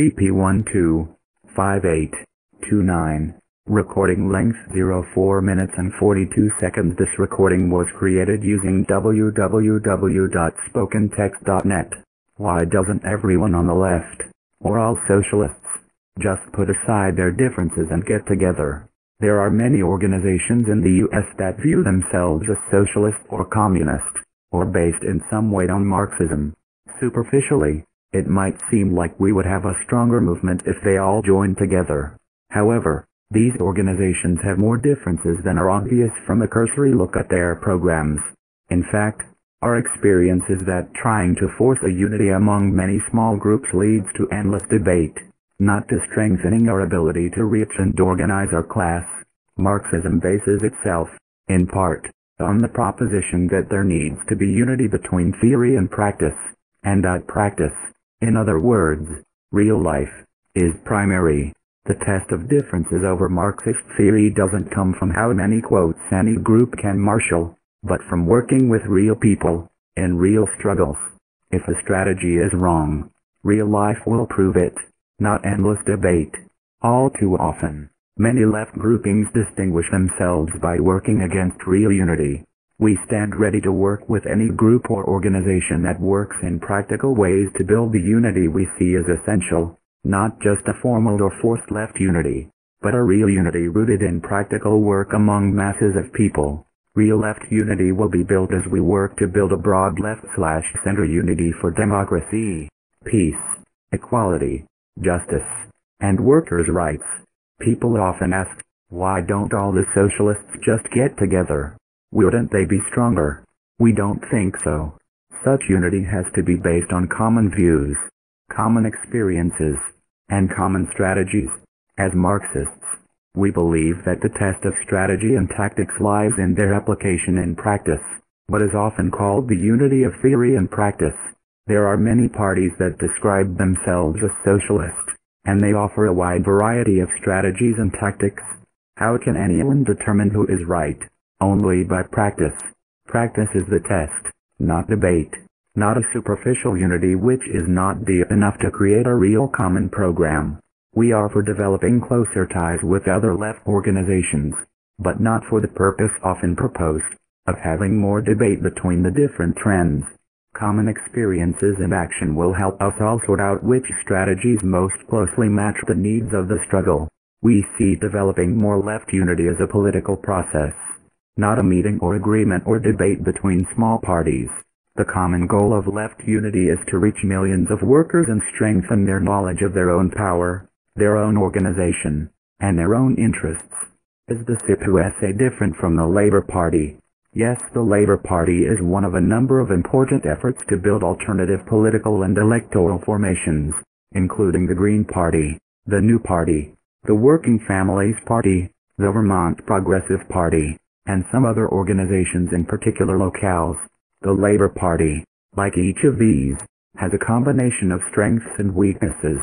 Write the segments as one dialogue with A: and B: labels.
A: CP125829. Recording length 04 minutes and 42 seconds. This recording was created using www.spokentext.net. Why doesn't everyone on the left, or all socialists, just put aside their differences and get together? There are many organizations in the US that view themselves as socialist or communist, or based in some way on Marxism. Superficially, it might seem like we would have a stronger movement if they all joined together. However, these organizations have more differences than are obvious from a cursory look at their programs. In fact, our experience is that trying to force a unity among many small groups leads to endless debate, not to strengthening our ability to reach and organize our class. Marxism bases itself, in part, on the proposition that there needs to be unity between theory and practice, and that practice, in other words, real life, is primary. The test of differences over Marxist theory doesn't come from how many quotes any group can marshal, but from working with real people, in real struggles. If a strategy is wrong, real life will prove it, not endless debate. All too often, many left groupings distinguish themselves by working against real unity. We stand ready to work with any group or organization that works in practical ways to build the unity we see as essential, not just a formal or forced left unity, but a real unity rooted in practical work among masses of people. Real left unity will be built as we work to build a broad left/center unity for democracy, peace, equality, justice, and workers' rights. People often ask, why don't all the socialists just get together? Wouldn't they be stronger? We don't think so. Such unity has to be based on common views, common experiences, and common strategies. As Marxists, we believe that the test of strategy and tactics lies in their application in practice, what is often called the unity of theory and practice. There are many parties that describe themselves as socialist, and they offer a wide variety of strategies and tactics. How can anyone determine who is right? Only by practice. Practice is the test, not debate, not a superficial unity which is not deep enough to create a real common program. We are for developing closer ties with other left organizations, but not for the purpose often proposed, of having more debate between the different trends. Common experiences and action will help us all sort out which strategies most closely match the needs of the struggle. We see developing more left unity as a political process, not a meeting or agreement or debate between small parties. The common goal of left unity is to reach millions of workers and strengthen their knowledge of their own power, their own organization, and their own interests. Is the CPUSA different from the Labour Party? Yes, the Labour Party is one of a number of important efforts to build alternative political and electoral formations, including the Green Party, the New Party, the Working Families Party, the Vermont Progressive Party, and some other organizations in particular locales. The Labour Party, like each of these, has a combination of strengths and weaknesses,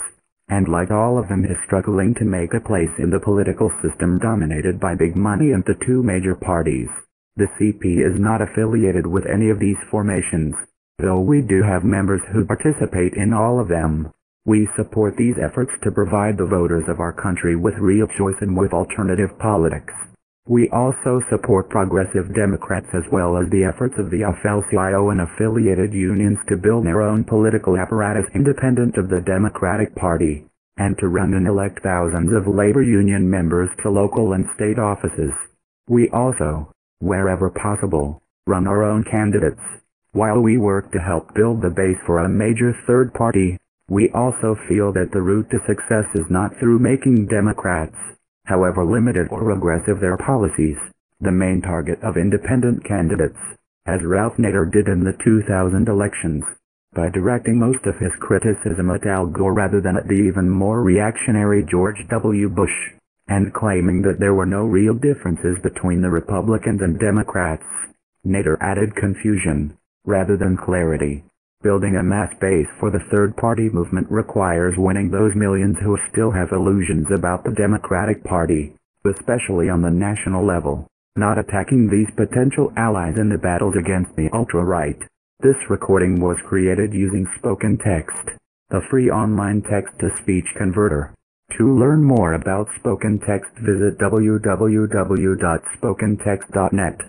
A: and like all of them is struggling to make a place in the political system dominated by big money and the two major parties. The CP is not affiliated with any of these formations, though we do have members who participate in all of them. We support these efforts to provide the voters of our country with real choice and with alternative politics. We also support progressive Democrats as well as the efforts of the AFL-CIO and affiliated unions to build their own political apparatus independent of the Democratic Party, and to run and elect thousands of labor union members to local and state offices. We also, wherever possible, run our own candidates. While we work to help build the base for a major third party, we also feel that the route to success is not through making Democrats, however limited or aggressive their policies, the main target of independent candidates, as Ralph Nader did in the 2000 elections, by directing most of his criticism at Al Gore rather than at the even more reactionary George W. Bush, and claiming that there were no real differences between the Republicans and Democrats. Nader added confusion, rather than clarity. Building a mass base for the third-party movement requires winning those millions who still have illusions about the Democratic Party, especially on the national level, not attacking these potential allies in the battles against the ultra-right. This recording was created using spoken text. the free online text-to-speech converter. To learn more about spoken text, visit www.spokentext.net.